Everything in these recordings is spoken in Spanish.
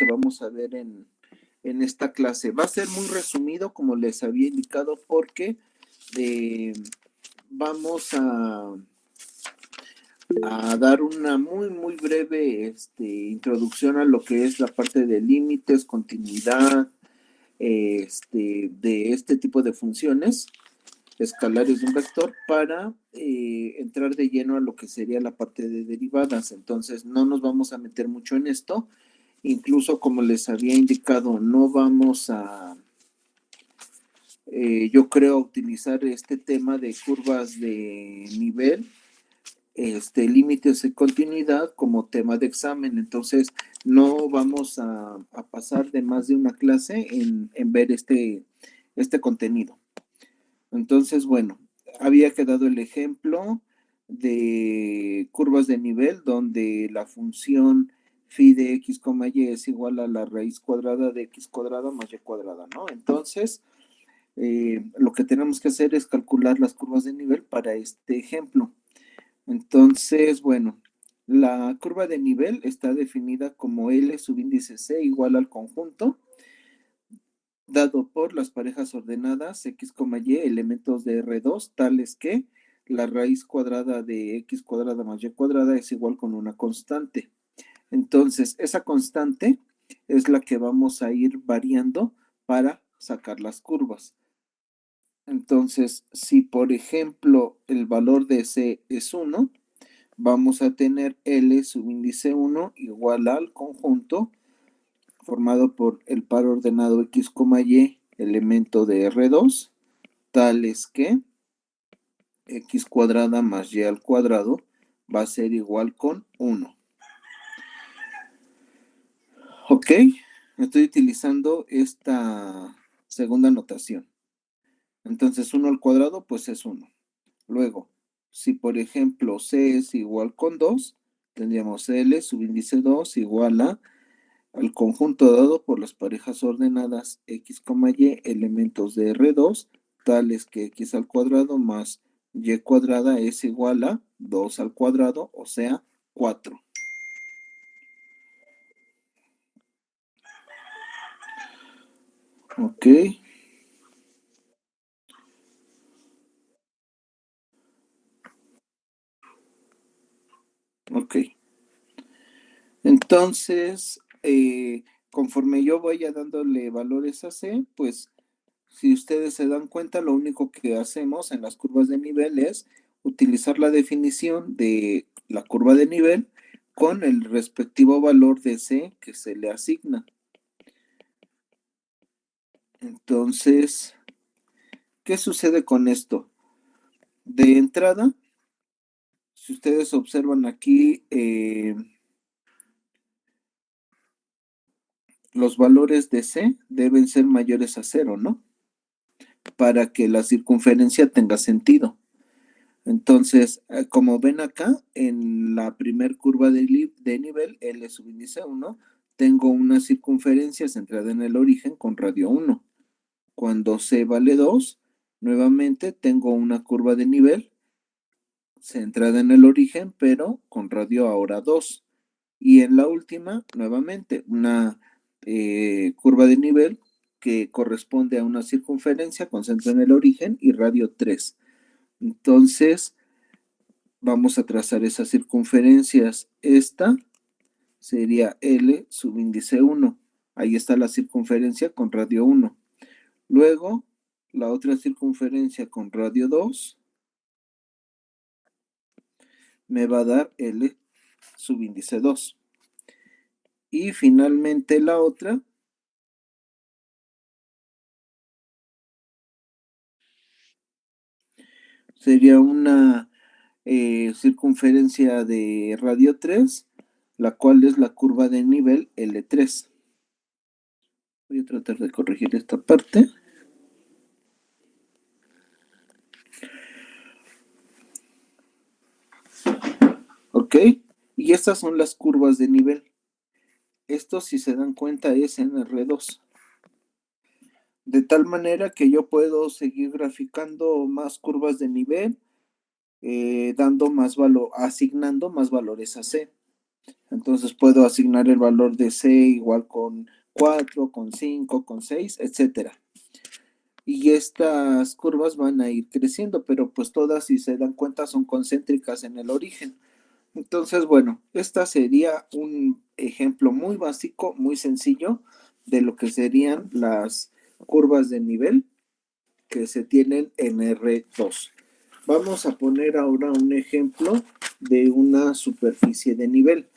que vamos a ver en esta clase. Va a ser muy resumido, como les había indicado, porque vamos a dar una muy breve introducción a lo que es la parte de límites, continuidad, de este tipo de funciones escalares de un vector para entrar de lleno a lo que sería la parte de derivadas. Entonces no nos vamos a meter mucho en esto. Incluso como les había indicado, no vamos a, yo creo, utilizar este tema de curvas de nivel, límites de continuidad como tema de examen. Entonces no vamos a pasar de más de una clase en ver este contenido. Entonces, bueno, había quedado el ejemplo de curvas de nivel donde la función phi de x, y es igual a la raíz cuadrada de x cuadrada más y cuadrada, ¿no? Entonces, lo que tenemos que hacer es calcular las curvas de nivel para este ejemplo. Entonces, bueno, la curva de nivel está definida como L subíndice C igual al conjunto dado por las parejas ordenadas x, y elementos de R2, tales que la raíz cuadrada de x cuadrada más y cuadrada es igual con una constante. Entonces, esa constante es la que vamos a ir variando para sacar las curvas. Entonces, si por ejemplo el valor de C es 1, vamos a tener L subíndice 1 igual al conjunto formado por el par ordenado x, y, elemento de R2, tales que x cuadrada más y al cuadrado va a ser igual con 1. Ok, estoy utilizando esta segunda notación. Entonces 1 al cuadrado pues es 1. Luego, si por ejemplo C es igual con 2, tendríamos L subíndice 2 igual a al conjunto dado por las parejas ordenadas x, y elementos de R2, tales que x al cuadrado más y cuadrada es igual a 2 al cuadrado, o sea, 4. Ok. Ok. Entonces, conforme yo vaya dándole valores a C, pues si ustedes se dan cuenta, lo único que hacemos en las curvas de nivel es utilizar la definición de la curva de nivel con el respectivo valor de C que se le asigna. Entonces, ¿qué sucede con esto? De entrada, si ustedes observan aquí, los valores de C deben ser mayores a 0, ¿no? Para que la circunferencia tenga sentido. Entonces, como ven acá, en la primer curva de nivel, L subíndice 1, tengo una circunferencia centrada en el origen con radio 1. Cuando C vale 2, nuevamente tengo una curva de nivel centrada en el origen, pero con radio ahora 2. Y en la última, nuevamente, una curva de nivel que corresponde a una circunferencia con centro en el origen y radio 3. Entonces, vamos a trazar esas circunferencias. Esta sería L subíndice 1. Ahí está la circunferencia con radio 1. Luego, la otra circunferencia con radio 2 me va a dar L subíndice 2. Y finalmente la otra sería una circunferencia de radio 3, la cual es la curva de nivel L3. Voy a tratar de corregir esta parte. ¿Ok? Y estas son las curvas de nivel. Esto, si se dan cuenta, es en R2. De tal manera que yo puedo seguir graficando más curvas de nivel, dando más valor, asignando más valores a C. Entonces puedo asignar el valor de C igual con 4, con 5, con 6, etcétera. Y estas curvas van a ir creciendo, pero pues todas, si se dan cuenta, son concéntricas en el origen. Entonces, bueno, esta sería un ejemplo muy básico, muy sencillo de lo que serían las curvas de nivel que se tienen en R2. Vamos a poner ahora un ejemplo de una superficie de nivel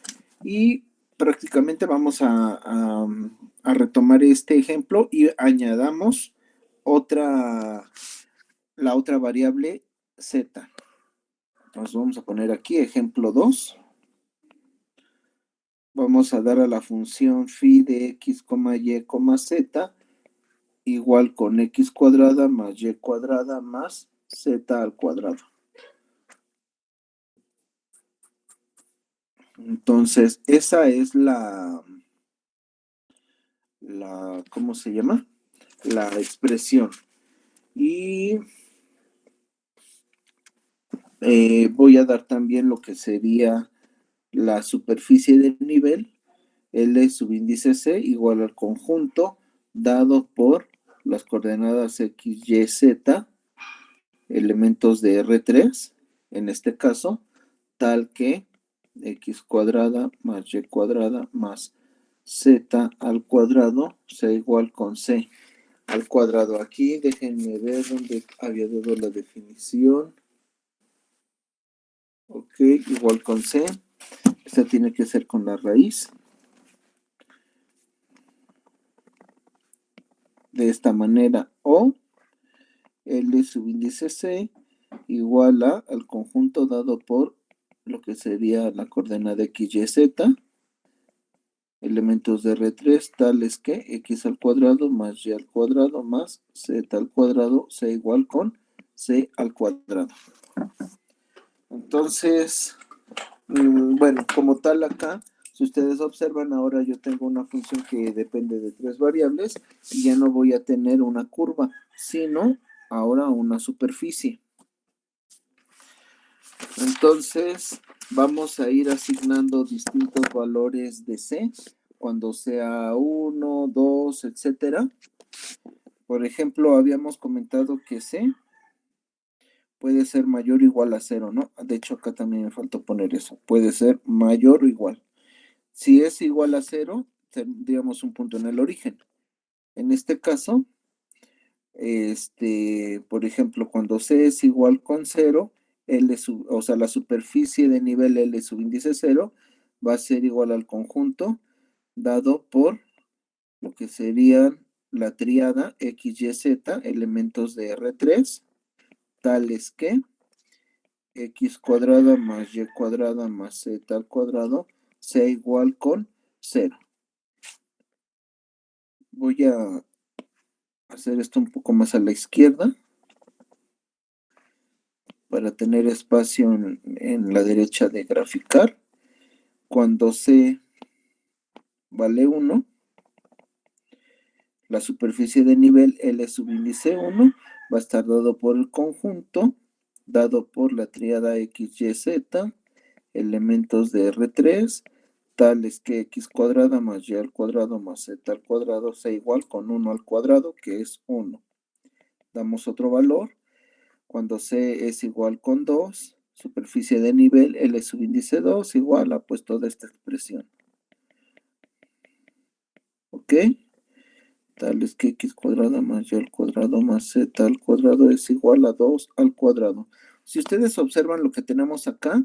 y prácticamente vamos a retomar este ejemplo y añadamos la otra variable z. Entonces vamos a poner aquí ejemplo 2. Vamos a dar a la función phi de x, y, z igual con x cuadrada más y cuadrada más z al cuadrado. Entonces, esa es ¿cómo se llama? La expresión. Y voy a dar también lo que sería la superficie del nivel, L subíndice C igual al conjunto dado por las coordenadas X, Y, Z, elementos de R3, en este caso, tal que X cuadrada más Y cuadrada más Z al cuadrado sea igual con C al cuadrado. Aquí déjenme ver dónde había dado la definición. Ok, igual con C. Esta tiene que ser con la raíz. De esta manera. O L subíndice C igual al conjunto dado por lo que sería la coordenada X, Y, Z. Elementos de R3 tales que X al cuadrado más Y al cuadrado más Z al cuadrado sea igual con C al cuadrado. Entonces, bueno, como tal acá, si ustedes observan, ahora yo tengo una función que depende de 3 variables y ya no voy a tener una curva, sino ahora una superficie. Entonces, vamos a ir asignando distintos valores de C, cuando sea 1, 2, etcétera. Por ejemplo, habíamos comentado que C puede ser mayor o igual a 0, ¿no? De hecho, acá también me faltó poner eso. Puede ser mayor o igual. Si es igual a 0, tendríamos un punto en el origen. En este caso, por ejemplo, cuando C es igual con 0, o sea, la superficie de nivel L subíndice 0 va a ser igual al conjunto dado por lo que serían la tríada X, Y, Z, elementos de R3, tales que X cuadrada más Y cuadrada más Z al cuadrado sea igual con 0. Voy a hacer esto un poco más a la izquierda para tener espacio en la derecha de graficar. Cuando C vale 1, la superficie de nivel L subíndice 1 va a estar dado por el conjunto, dado por la tríada X, Y, Z, elementos de R3, tales que X cuadrada más Y al cuadrado más Z al cuadrado sea igual con 1 al cuadrado, que es 1. Damos otro valor. Cuando C es igual con 2, superficie de nivel L subíndice 2 igual a pues toda esta expresión. ¿Ok? Tal es que x cuadrada más y al cuadrado más z al cuadrado es igual a 2 al cuadrado. Si ustedes observan lo que tenemos acá,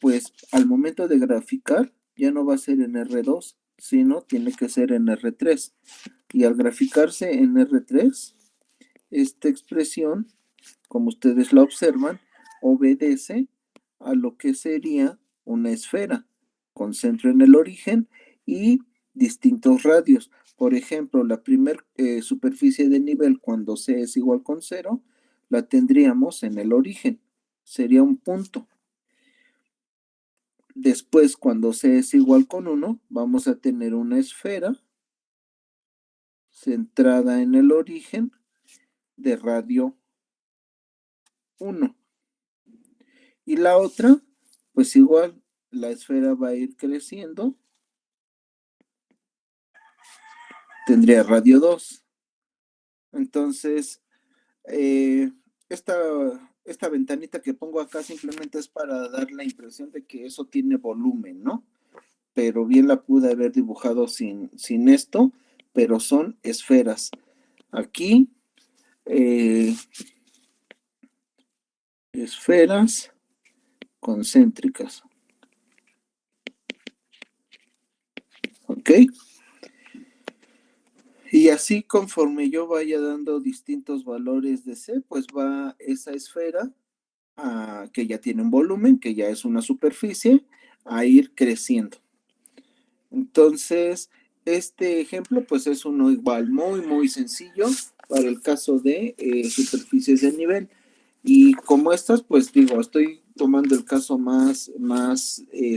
pues al momento de graficar ya no va a ser en R2, sino tiene que ser en R3. Y al graficarse en R3, esta expresión, como ustedes la observan, obedece a lo que sería una esfera con centro en el origen y distintos radios. Por ejemplo, la primera superficie de nivel cuando C es igual con 0, la tendríamos en el origen. Sería un punto. Después, cuando C es igual con 1, vamos a tener una esfera centrada en el origen de radio 1. Y la otra, pues igual, la esfera va a ir creciendo. Tendría radio 2. Entonces, eh, esta, esta ventanita que pongo acá simplemente es para dar la impresión de que eso tiene volumen, ¿no? Pero bien la pude haber dibujado sin esto, pero son esferas. Aquí, esferas concéntricas. ¿Ok? Y así conforme yo vaya dando distintos valores de C, pues va esa esfera que ya tiene un volumen, que ya es una superficie, a ir creciendo. Entonces, este ejemplo pues es uno igual muy sencillo para el caso de superficies de nivel. Y como estas, pues digo, estoy tomando el caso más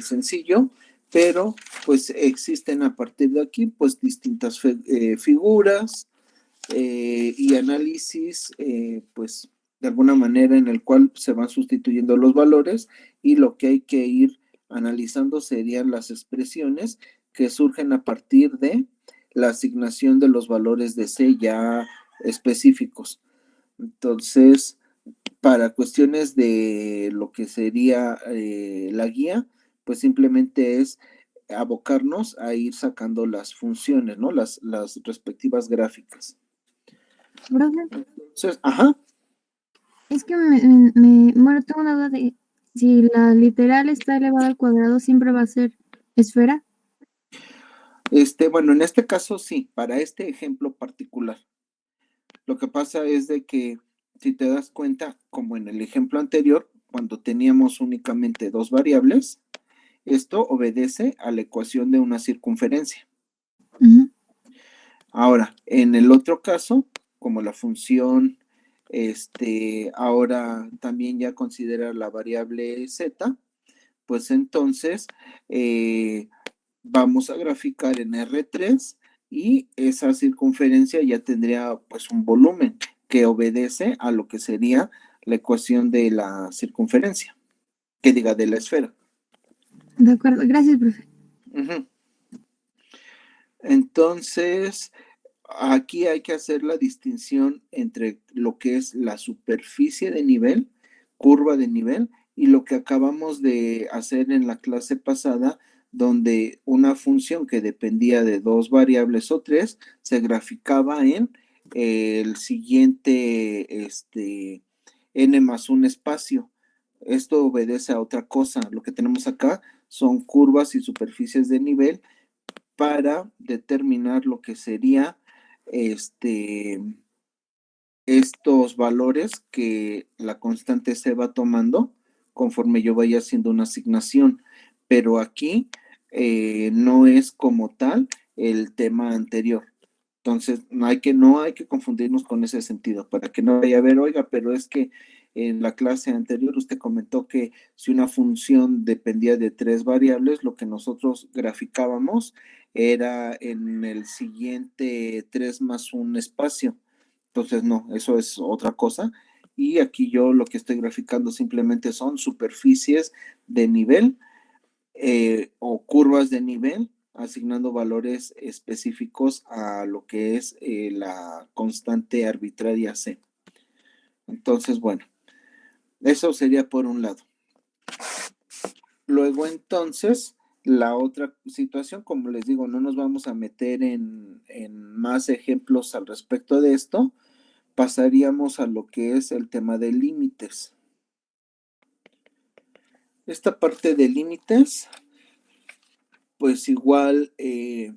sencillo, pero pues existen a partir de aquí pues distintas figuras y análisis, pues de alguna manera en el cual se van sustituyendo los valores y lo que hay que ir analizando serían las expresiones que surgen a partir de la asignación de los valores de C ya específicos. Entonces, para cuestiones de lo que sería la guía, pues simplemente es abocarnos a ir sacando las funciones, ¿no? Las respectivas gráficas. Profe, Entonces, ajá. es que bueno, tengo una duda de si la literal está elevada al cuadrado, siempre va a ser esfera. Bueno, en este caso sí, para este ejemplo particular. Lo que pasa es de que, si te das cuenta, como en el ejemplo anterior, cuando teníamos únicamente dos variables, esto obedece a la ecuación de una circunferencia. Ujú. Ahora, en el otro caso, como la función, ahora también ya considera la variable z, pues entonces vamos a graficar en R3 y esa circunferencia ya tendría pues un volumen que obedece a lo que sería la ecuación de la circunferencia, que diga de la esfera. De acuerdo, gracias, profe. Uh-huh. Entonces, aquí hay que hacer la distinción entre lo que es la superficie de nivel, curva de nivel, y lo que acabamos de hacer en la clase pasada, donde una función que dependía de dos variables o tres se graficaba en el siguiente n más un espacio. Esto obedece a otra cosa. Lo que tenemos acá son curvas y superficies de nivel para determinar lo que sería estos valores que la constante se va tomando conforme yo vaya haciendo una asignación. Pero aquí no es como tal el tema anterior. Entonces, no hay que confundirnos con ese sentido, para que no vaya a ver, oiga, pero es que en la clase anterior usted comentó que si una función dependía de tres variables, lo que nosotros graficábamos era en el siguiente 3 más un espacio. Entonces, no, eso es otra cosa. Y aquí yo lo que estoy graficando simplemente son superficies de nivel o curvas de nivel, asignando valores específicos a lo que es la constante arbitraria C. Entonces, bueno, eso sería por un lado. Luego, entonces, la otra situación, como les digo, no nos vamos a meter en más ejemplos al respecto de esto, pasaríamos a lo que es el tema de límites. Esta parte de límites, pues igual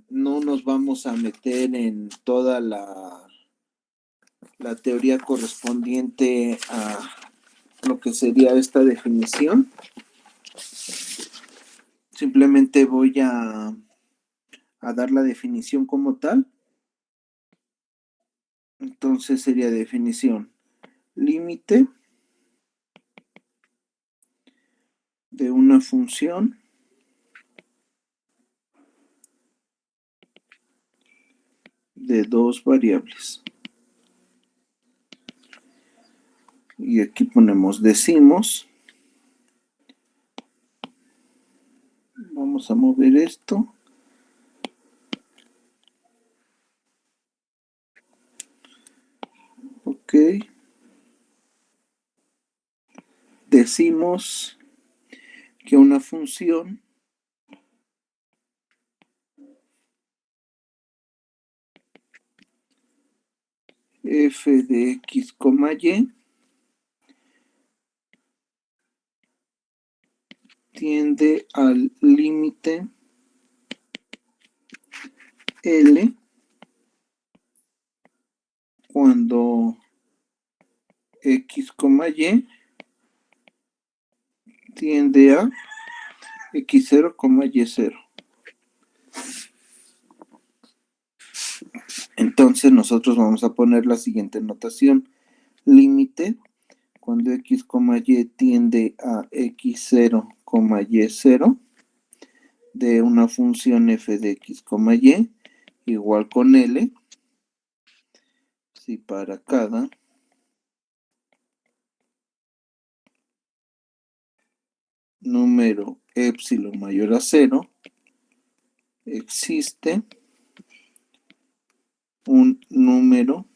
no nos vamos a meter en toda la teoría correspondiente a lo que sería esta definición. Simplemente voy a dar la definición como tal. Entonces sería definición límite de una función de dos variables. Y aquí ponemos decimos Vamos a mover esto. Ok. Decimos que una función f de x, y tiende al límite L cuando x, y tiende a x0, y0. Entonces nosotros vamos a poner la siguiente notación. Límite cuando x, y tiende a x0, y0 de una función f de x, y igual con L, si para cada número epsilon mayor a 0 existe un número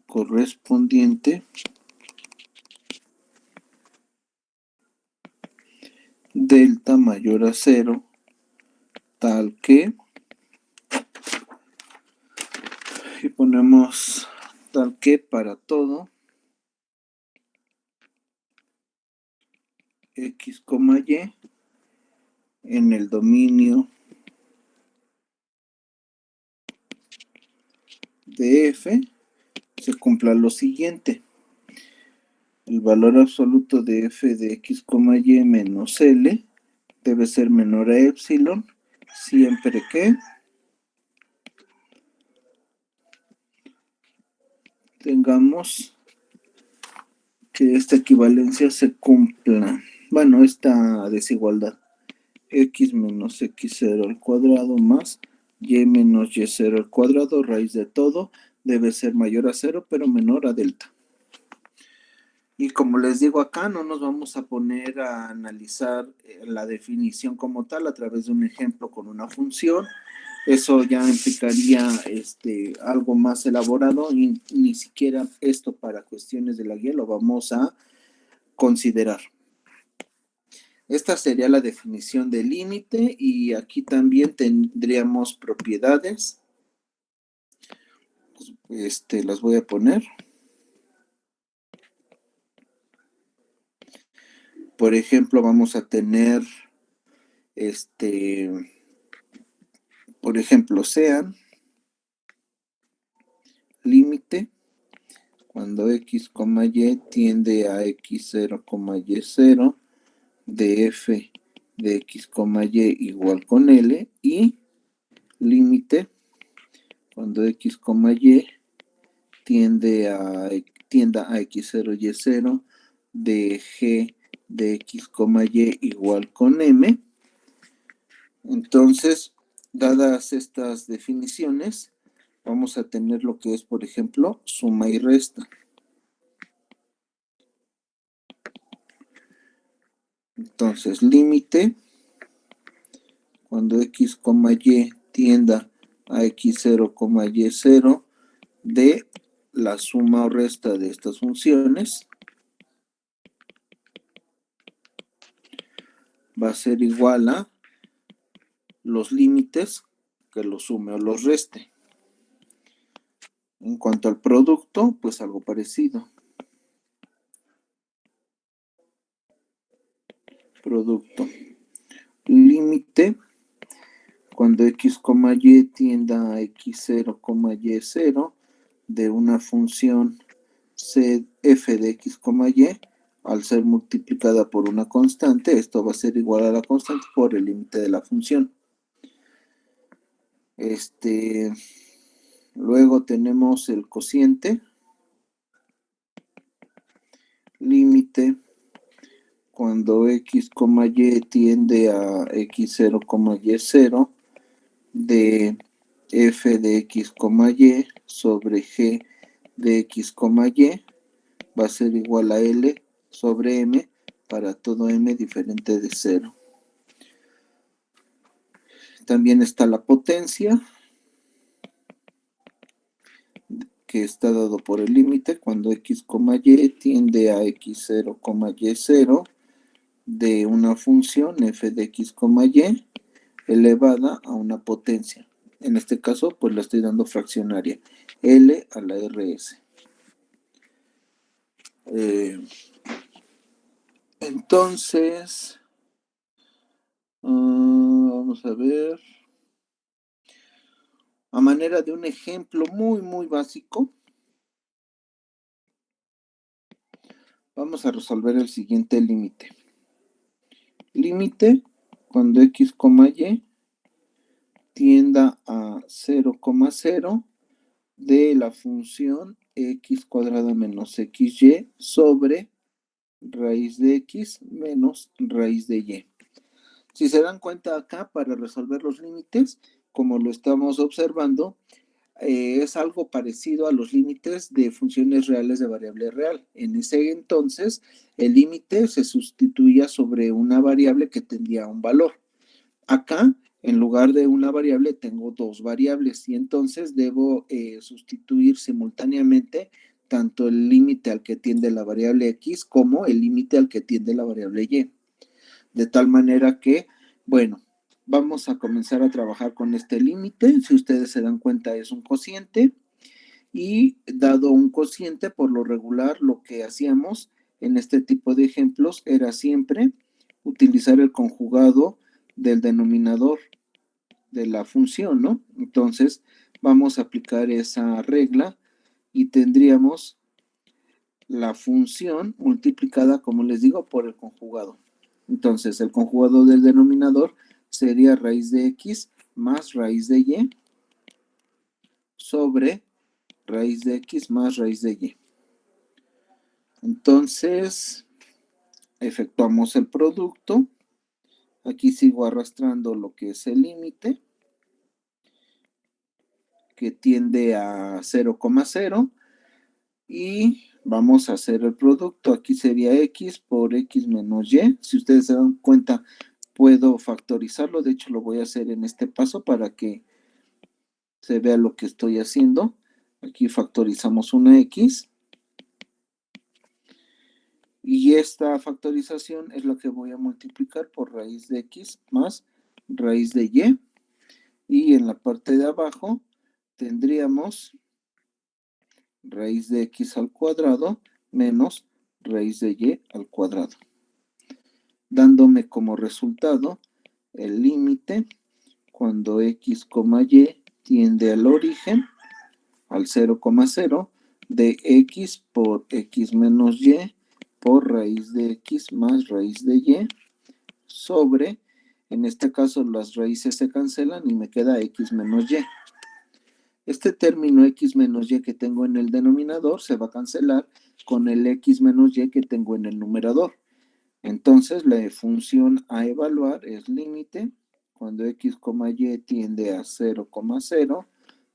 correspondiente delta mayor a 0 tal que, y ponemos tal que para todo x, y en el dominio de f se cumpla lo siguiente. El valor absoluto de f de x, y menos L debe ser menor a epsilon siempre que tengamos que esta equivalencia se cumpla. Bueno, esta desigualdad. X menos x0 al cuadrado más y menos y0 al cuadrado, raíz de todo, debe ser mayor a 0, pero menor a delta. Y como les digo acá, no nos vamos a poner a analizar la definición como tal a través de un ejemplo con una función. Eso ya implicaría algo más elaborado y ni siquiera esto para cuestiones de la guía lo vamos a considerar. Esta sería la definición de límite y aquí también tendríamos propiedades. Las voy a poner. Por ejemplo, vamos a tener por ejemplo, sean límite cuando x, y tiende a x0, y0 de f de x, y igual con L y límite cuando x, y tienda a x0, y0 de g de x, y igual con m. Entonces, dadas estas definiciones, vamos a tener lo que es, por ejemplo, suma y resta. Entonces, límite cuando x, y tienda a x0, y0 de la suma o resta de estas funciones va a ser igual a los límites que los sume o los reste. En cuanto al producto, pues algo parecido. Producto. Límite cuando x, y tienda a x0, y0 de una función f de x, y al ser multiplicada por una constante, esto va a ser igual a la constante por el límite de la función. Luego tenemos el cociente. Límite cuando x, y tiende a x0, y0 de f de x, y sobre g de x, y va a ser igual a L sobre M para todo M diferente de 0. También está la potencia, que está dado por el límite cuando x, y tiende a x0, y0 de una función f de x, y elevada a una potencia. En este caso, pues la estoy dando fraccionaria, L a la RS. Entonces, vamos a ver. A manera de un ejemplo muy básico, vamos a resolver el siguiente límite. Límite cuando x, y tienda a 0,0 de la función x cuadrada menos xy sobre raíz de x menos raíz de y. Si se dan cuenta acá, para resolver los límites, como lo estamos observando, es algo parecido a los límites de funciones reales de variable real. En ese entonces, el límite se sustituía sobre una variable que tendría un valor. Acá, en lugar de una variable, tengo dos variables y entonces debo sustituir simultáneamente tanto el límite al que tiende la variable x como el límite al que tiende la variable y. De tal manera que, bueno, vamos a comenzar a trabajar con este límite. Si ustedes se dan cuenta, es un cociente. Y dado un cociente, por lo regular, lo que hacíamos en este tipo de ejemplos era siempre utilizar el conjugado del denominador de la función, ¿no? Entonces, vamos a aplicar esa regla y tendríamos la función multiplicada, como les digo, por el conjugado. Entonces, el conjugado del denominador sería raíz de x más raíz de y sobre raíz de x más raíz de y. Entonces, efectuamos el producto. Aquí sigo arrastrando lo que es el límite, que tiende a 0,0. Y vamos a hacer el producto. Aquí sería x por x menos y. Si ustedes se dan cuenta, puedo factorizarlo. De hecho, lo voy a hacer en este paso para que se vea lo que estoy haciendo. Aquí factorizamos una x. Y esta factorización es la que voy a multiplicar por raíz de x más raíz de y. Y en la parte de abajo tendríamos raíz de x al cuadrado menos raíz de y al cuadrado, dándome como resultado el límite cuando x, y tiende al origen, al 0,0, de x por x menos y por raíz de x más raíz de y sobre, en este caso las raíces se cancelan y me queda x menos y. Este término x menos y que tengo en el denominador se va a cancelar con el x menos y que tengo en el numerador. Entonces, la función a evaluar es límite cuando x, y tiende a 0,0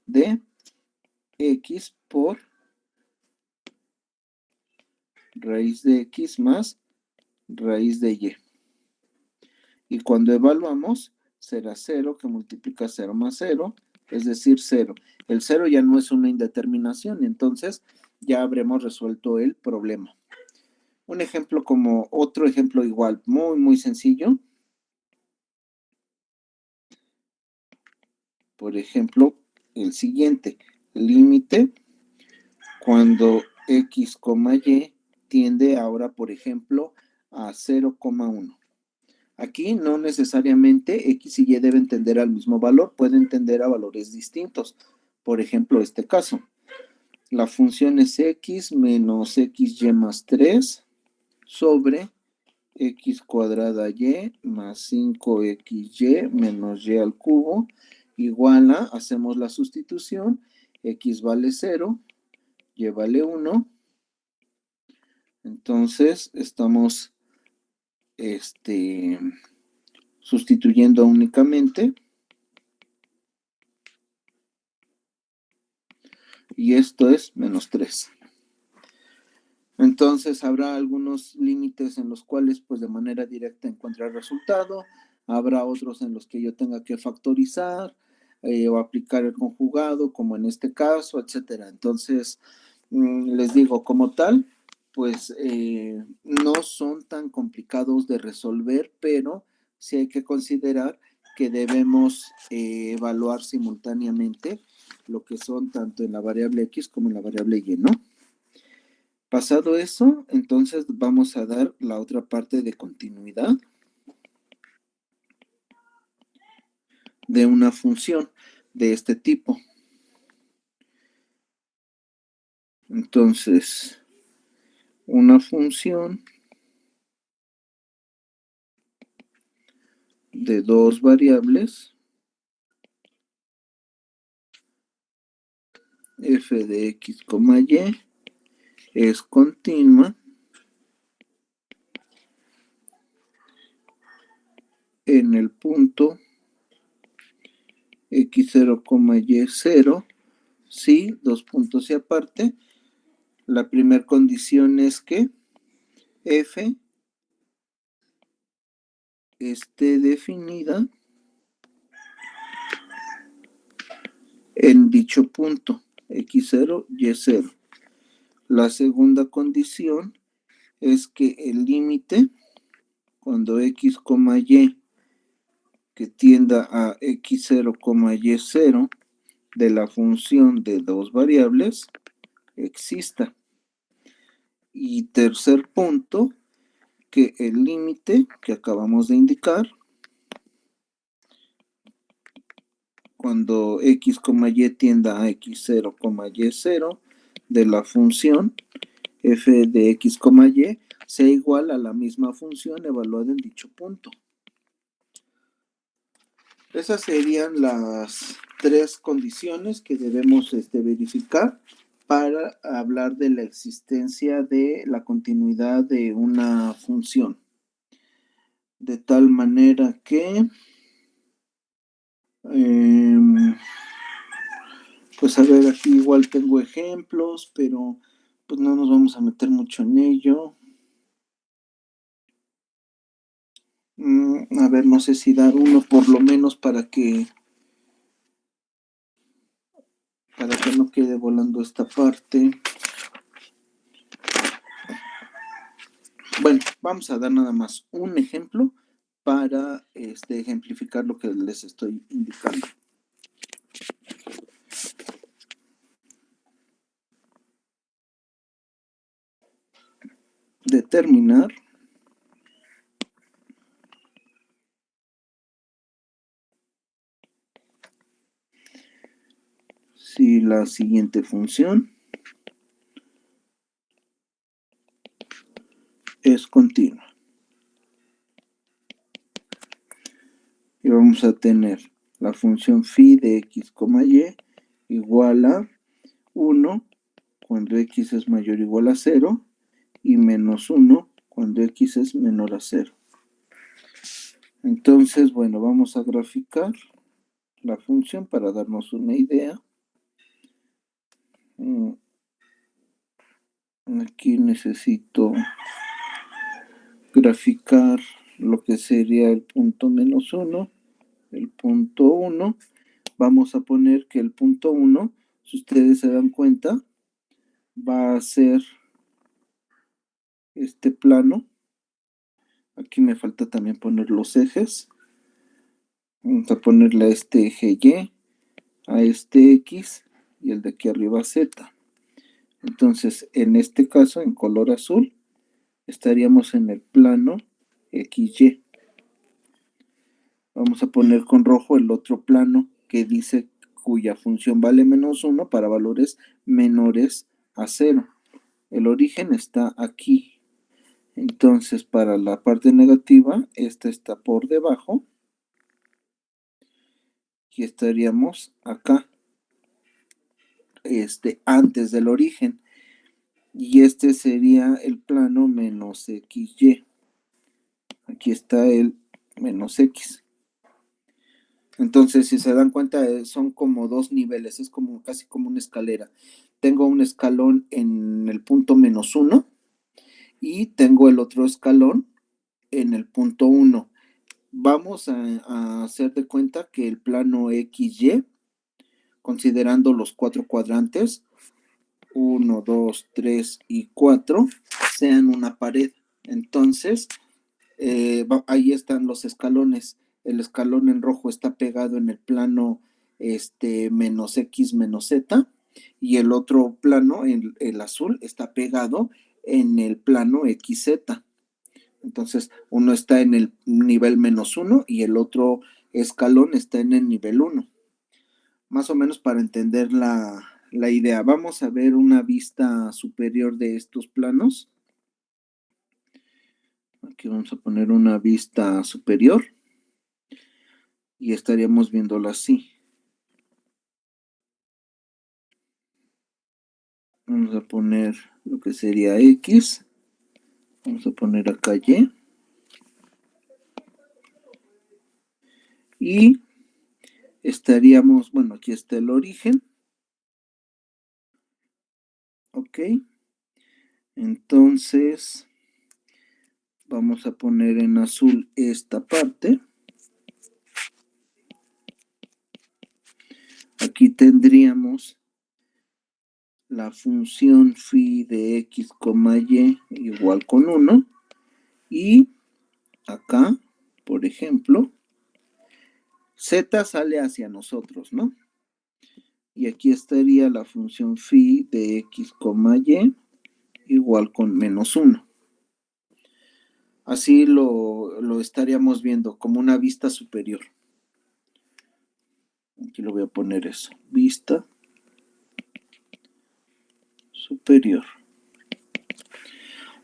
de x por raíz de x más raíz de y. Y cuando evaluamos, será 0 que multiplica 0 más 0, es decir, 0. El 0 ya no es una indeterminación, entonces ya habremos resuelto el problema. Un ejemplo como otro ejemplo igual, muy sencillo. Por ejemplo, el siguiente, límite cuando x, y tiende ahora, por ejemplo, a 0,1. Aquí no necesariamente x y y deben tender al mismo valor, pueden tender a valores distintos. Por ejemplo, este caso, la función es x menos xy más 3 sobre x cuadrada y más 5xy menos y al cubo igual a, hacemos la sustitución, x vale 0, y vale 1. Entonces estamos sustituyendo únicamente. Y esto es menos 3. Entonces habrá algunos límites en los cuales pues de manera directa encuentra el resultado. habrá otros en los que yo tenga que factorizar o aplicar el conjugado, como en este caso, etcétera. Entonces, les digo, como tal, pues no son tan complicados de resolver, pero sí hay que considerar que debemos evaluar simultáneamente lo que son tanto en la variable X como en la variable Y, ¿no? Pasado eso, entonces vamos a dar la otra parte de continuidad de una función de este tipo. Entonces, una función de dos variables, f de x, y, es continua en el punto x0, y0, si, dos puntos y aparte, la primera condición es que f esté definida en dicho punto, x0, y0. La segunda condición es que el límite, cuando x, y, que tienda a x0, y0, de la función de dos variables, exista. Y tercer punto, que el límite que acabamos de indicar, cuando x, y tienda a x0, y0, de la función f de x, y, sea igual a la misma función evaluada en dicho punto. Esas serían las tres condiciones que debemos verificar para hablar de la existencia de la continuidad de una función. De tal manera que, pues a ver, aquí igual tengo ejemplos, pero pues no nos vamos a meter mucho en ello. A ver, no sé si dar uno por lo menos para que no quede volando esta parte. Bueno, vamos a dar nada más un ejemplo para ejemplificar lo que les estoy indicando. Determinar si la siguiente función es continua. Y vamos a tener la función phi de x, y igual a 1 cuando x es mayor o igual a 0 y menos 1 cuando x es menor a 0. Entonces, bueno, vamos a graficar la función para darnos una idea. Aquí necesito graficar lo que sería el punto menos 1, el punto 1. Vamos a poner que el punto 1, si ustedes se dan cuenta, va a ser este plano. Aquí me falta también poner los ejes. Vamos a ponerle a este eje Y, a este X y el de aquí arriba Z. Entonces, en este caso, en color azul, estaríamos en el plano XY. Vamos a poner con rojo el otro plano que dice cuya función vale menos 1 para valores menores a 0. El origen está aquí. Entonces, para la parte negativa, esta está por debajo. Y estaríamos acá, antes del origen. Y este sería el plano menos XY. Aquí está el menos X. Entonces, si se dan cuenta, son como dos niveles, es como casi como una escalera. Tengo un escalón en el punto menos 1 y tengo el otro escalón en el punto 1. vamos a hacer de cuenta que el plano XY, considerando los 4 cuadrantes, 1, 2, 3 y 4, sean una pared. Entonces, ahí están los escalones. El escalón en rojo está pegado en el plano menos X menos Z, y el otro plano, el azul, está pegado en el plano XZ. Entonces, uno está en el nivel -1 y el otro escalón está en el nivel 1. Más o menos para entender la idea. Vamos a ver una vista superior de estos planos. Aquí vamos a poner una vista superior y estaríamos viéndolo así. Vamos a poner lo que sería X. Vamos a poner acá Y. Y estaríamos, bueno, aquí está el origen. Ok. Entonces, vamos a poner en azul esta parte. Aquí tendríamos la función phi de x, y igual con 1. Y acá, por ejemplo, z sale hacia nosotros, ¿no? Y aquí estaría la función phi de x, y igual con -1. Así lo estaríamos viendo como una vista superior. Aquí lo voy a poner eso, vista superior.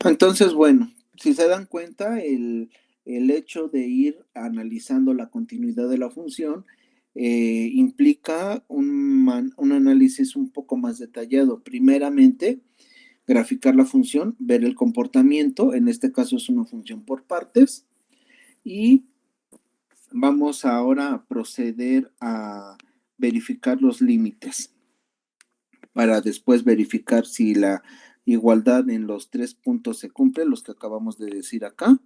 Entonces, bueno, si se dan cuenta, el hecho de ir analizando la continuidad de la función implica un análisis un poco más detallado. Primeramente, graficar la función, ver el comportamiento, en este caso es una función por partes, y vamos ahora a proceder a verificar los límites para después verificar si la igualdad en los 3 puntos se cumple, los que acabamos de decir acá,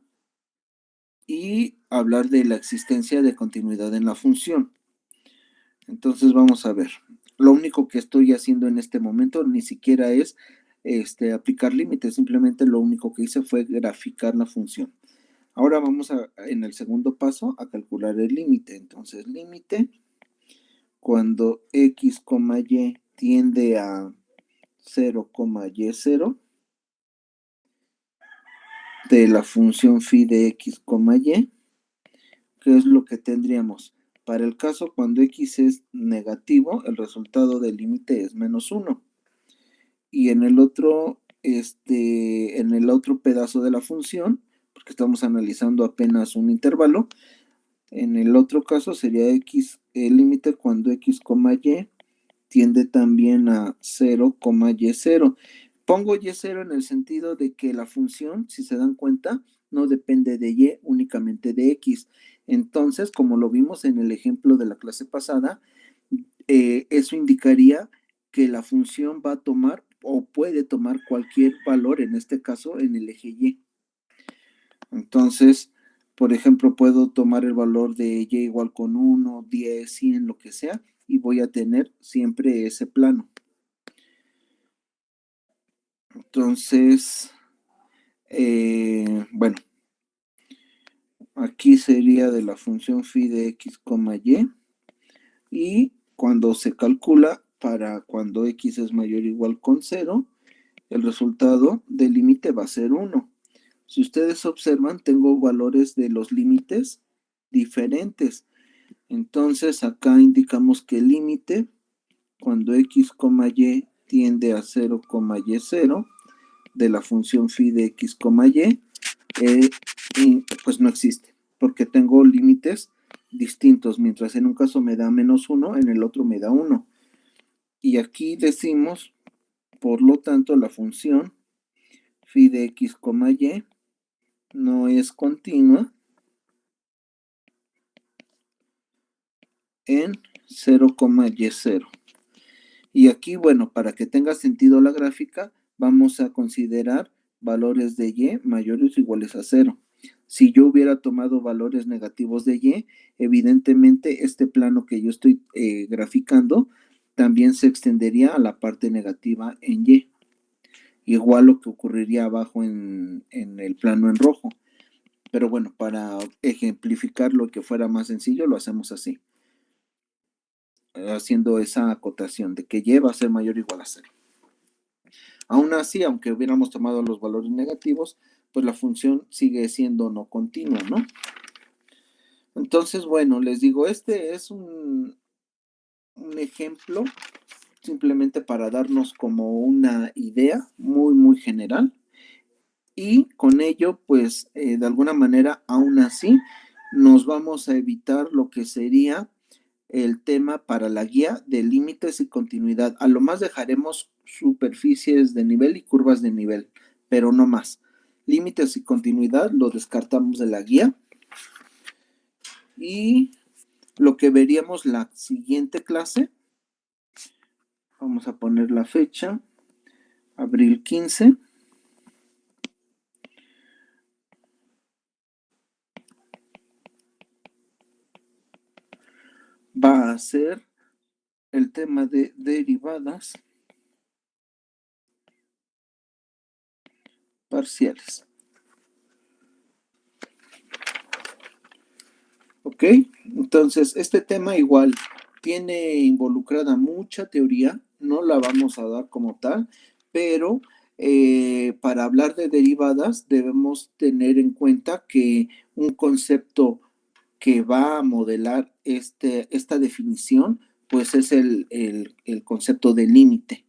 y hablar de la existencia de continuidad en la función. Entonces vamos a ver. Lo único que estoy haciendo en este momento ni siquiera es aplicar límites, simplemente lo único que hice fue graficar la función. Ahora vamos en el segundo paso a calcular el límite. Entonces, límite cuando x, y tiende a 0, y0 de la función phi de x, y, ¿qué es lo que tendríamos? Para el caso cuando x es negativo, el resultado del límite es -1. Y en el otro pedazo de la función, porque estamos analizando apenas un intervalo, en el otro caso sería x, el límite cuando x, y tiende también a 0, y0. Pongo y0 en el sentido de que la función, si se dan cuenta, no depende de y, únicamente de x. Entonces, como lo vimos en el ejemplo de la clase pasada, eso indicaría que la función va a tomar o puede tomar cualquier valor, en este caso en el eje y. Entonces, por ejemplo, puedo tomar el valor de y igual con 1, 10, 100, lo que sea, y voy a tener siempre ese plano. Entonces, bueno, aquí sería de la función phi de x, y cuando se calcula para cuando x es mayor o igual con 0, el resultado del límite va a ser 1. Si ustedes observan, tengo valores de los límites diferentes. Entonces, acá indicamos que el límite cuando x, y tiende a 0, y0 de la función phi de x, pues no existe, porque tengo límites distintos, mientras en un caso me da -1, en el otro me da 1. Y aquí decimos, por lo tanto, la función phi de x, y no es continua en 0, y0. Y aquí, bueno, para que tenga sentido la gráfica, vamos a considerar valores de y mayores o iguales a 0. Si yo hubiera tomado valores negativos de Y, evidentemente este plano que yo estoy graficando también se extendería a la parte negativa en Y. Igual lo que ocurriría abajo en el plano en rojo. Pero bueno, para ejemplificar lo que fuera más sencillo, lo hacemos así. Haciendo esa acotación de que Y va a ser mayor o igual a 0. Aún así, aunque hubiéramos tomado los valores negativos, pues la función sigue siendo no continua, ¿no? Entonces, bueno, les digo, este es un ejemplo simplemente para darnos como una idea muy general. Y con ello, pues, de alguna manera, aún así, nos vamos a evitar lo que sería el tema para la guía de límites y continuidad. A lo más dejaremos superficies de nivel y curvas de nivel, pero no más. Límites y continuidad lo descartamos de la guía. Y lo que veríamos la siguiente clase, vamos a poner la fecha, abril 15. Va a ser el tema de derivadas parciales. ¿Ok? Entonces, este tema igual tiene involucrada mucha teoría, no la vamos a dar como tal, pero para hablar de derivadas debemos tener en cuenta que un concepto que va a modelar esta definición, pues es el concepto de límite.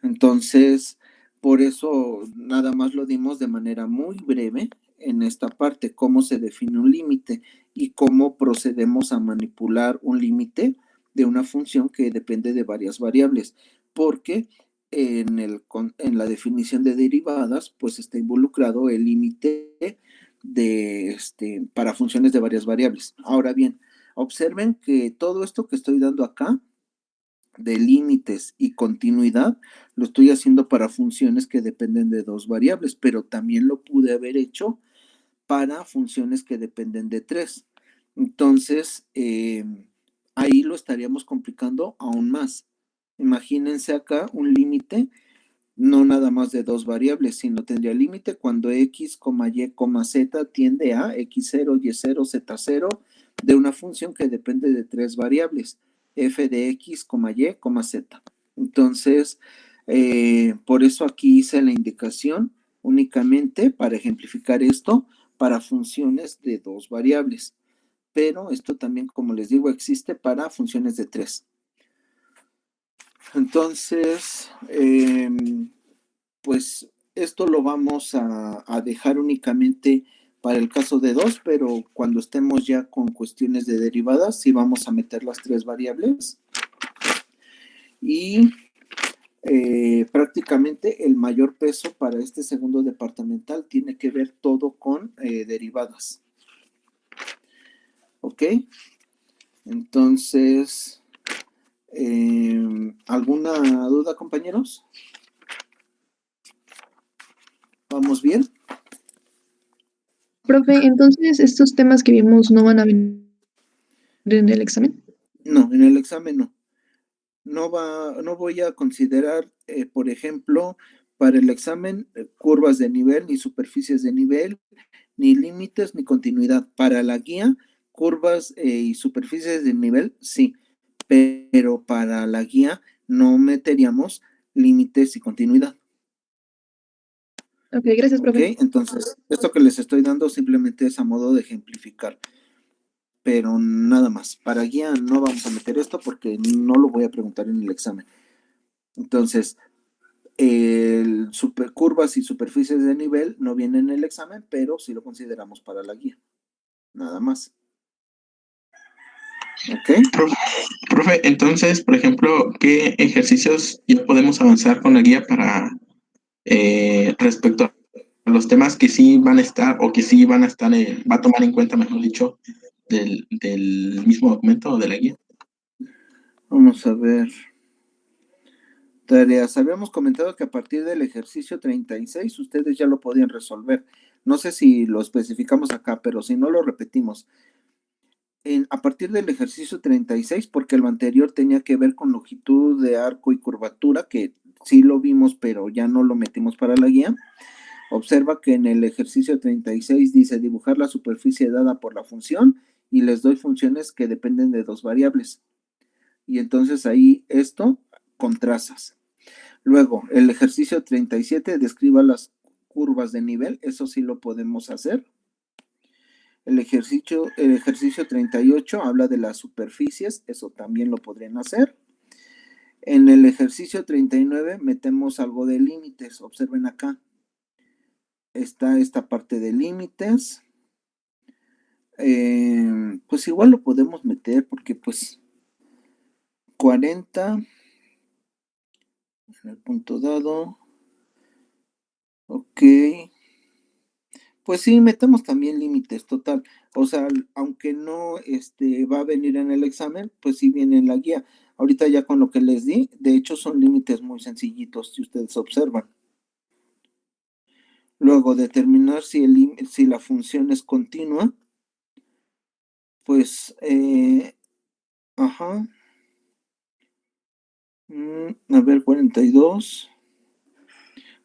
Entonces, por eso nada más lo dimos de manera muy breve en esta parte, cómo se define un límite y cómo procedemos a manipular un límite de una función que depende de varias variables, porque en la definición de derivadas, pues está involucrado el límite para funciones de varias variables. Ahora bien, observen que todo esto que estoy dando acá de límites y continuidad, lo estoy haciendo para funciones que dependen de dos variables, pero también lo pude haber hecho para funciones que dependen de tres. Entonces, ahí lo estaríamos complicando aún más. Imagínense acá un límite, no nada más de dos variables, sino tendría límite cuando x, y, z tiende a x0, y0, z0 de una función que depende de tres variables, f de x, y, z. Entonces, por eso aquí hice la indicación únicamente para ejemplificar esto para funciones de dos variables. Pero esto también, como les digo, existe para funciones de tres. Entonces, pues esto lo vamos a dejar únicamente para el caso de dos, pero cuando estemos ya con cuestiones de derivadas, sí vamos a meter las tres variables. Y prácticamente el mayor peso para este segundo departamental tiene que ver todo con derivadas. ¿Ok? Entonces, ¿alguna duda, compañeros? ¿Vamos bien? Profe, entonces estos temas que vimos no van a venir en el examen. No, en el examen no. No voy a considerar, por ejemplo, para el examen, curvas de nivel, ni superficies de nivel, ni límites, ni continuidad. Para la guía, curvas y superficies de nivel, sí, pero para la guía no meteríamos límites y continuidad. Ok, gracias, ¿Ok? profe. Entonces, esto que les estoy dando simplemente es a modo de ejemplificar, pero nada más. Para guía no vamos a meter esto porque no lo voy a preguntar en el examen. Entonces, curvas y superficies de nivel no vienen en el examen, pero sí lo consideramos para la guía. Nada más. ¿Ok? Profe, entonces, por ejemplo, ¿qué ejercicios ya podemos avanzar con la guía para respecto a los temas que sí van a estar o que sí van a estar, va a tomar en cuenta, mejor dicho, del mismo documento o de la guía? Vamos a ver. Tareas. Habíamos comentado que a partir del ejercicio 36 ustedes ya lo podían resolver. No sé si lo especificamos acá, pero si no lo repetimos. A partir del ejercicio 36, porque lo anterior tenía que ver con longitud de arco y curvatura, que sí lo vimos, pero ya no lo metimos para la guía. Observa que en el ejercicio 36 dice dibujar la superficie dada por la función y les doy funciones que dependen de dos variables. Y entonces ahí esto con trazas. Luego, el ejercicio 37 describa las curvas de nivel, eso sí lo podemos hacer. El ejercicio 38 habla de las superficies, eso también lo podrían hacer. En el ejercicio 39 metemos algo de límites, observen acá. Está esta parte de límites. Pues igual lo podemos meter porque pues 40 en el punto dado. Ok. Pues sí, metemos también límites, total. O sea, aunque no va a venir en el examen, pues sí viene en la guía. Ahorita ya con lo que les di, de hecho son límites muy sencillitos, si ustedes observan. Luego, determinar si la función es continua. Pues, ajá. A ver, 42.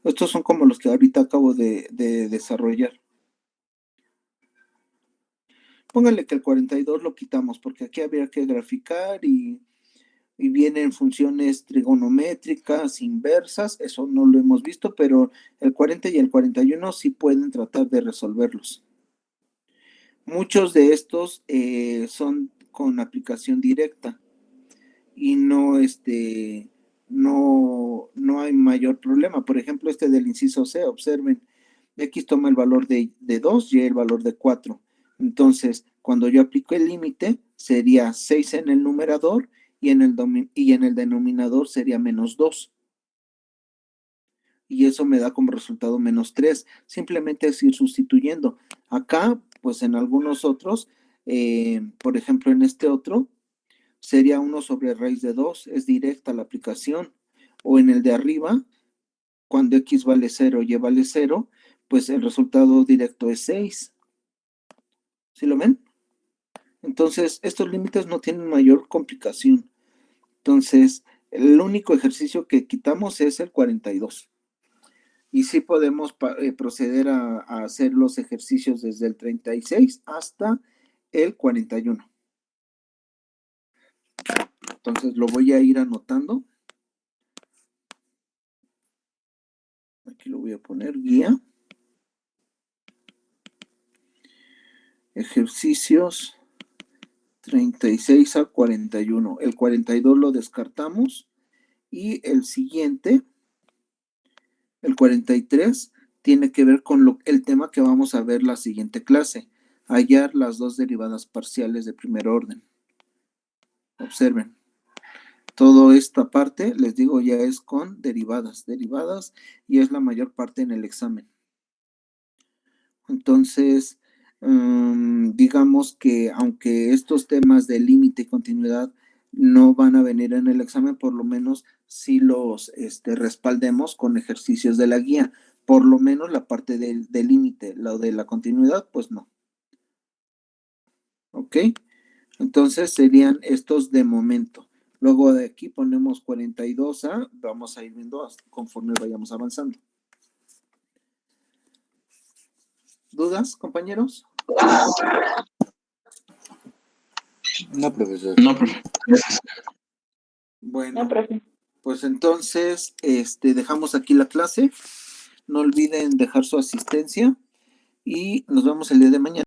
Estos son como los que ahorita acabo de desarrollar. Póngale que el 42 lo quitamos porque aquí habría que graficar y vienen funciones trigonométricas, inversas, eso no lo hemos visto, pero el 40 y el 41 sí pueden tratar de resolverlos. Muchos de estos son con aplicación directa y no hay mayor problema. Por ejemplo, este del inciso C, observen, X toma el valor de 2, Y el valor de 4. Entonces, cuando yo aplico el límite, sería 6 en el numerador y en el denominador sería menos 2. Y eso me da como resultado menos 3. Simplemente es ir sustituyendo. Acá, pues en algunos otros, por ejemplo en este otro, sería 1 sobre raíz de 2, es directa la aplicación. O en el de arriba, cuando X vale 0 y Y vale 0, pues el resultado directo es 6. ¿Sí lo ven? Entonces, estos límites no tienen mayor complicación. Entonces, el único ejercicio que quitamos es el 42. Y sí podemos proceder a hacer los ejercicios desde el 36 hasta el 41. Entonces, lo voy a ir anotando. Aquí lo voy a poner, guía. Ejercicios 36 al 41. El 42 lo descartamos. Y el siguiente, el 43, tiene que ver con el tema que vamos a ver la siguiente clase. Hallar las dos derivadas parciales de primer orden. Observen. Toda esta parte, les digo, ya es con derivadas, y es la mayor parte en el examen. Entonces, digamos que aunque estos temas de límite y continuidad no van a venir en el examen, por lo menos sí los respaldemos con ejercicios de la guía. Por lo menos la parte del límite, lo de la continuidad, pues no. ¿Ok? Entonces serían estos de momento. Luego de aquí ponemos 42A, vamos a ir viendo conforme vayamos avanzando. ¿Dudas, compañeros? No, profesor. No, profe. Gracias. Bueno, No, profe. pues entonces dejamos aquí la clase. No olviden dejar su asistencia y nos vemos el día de mañana.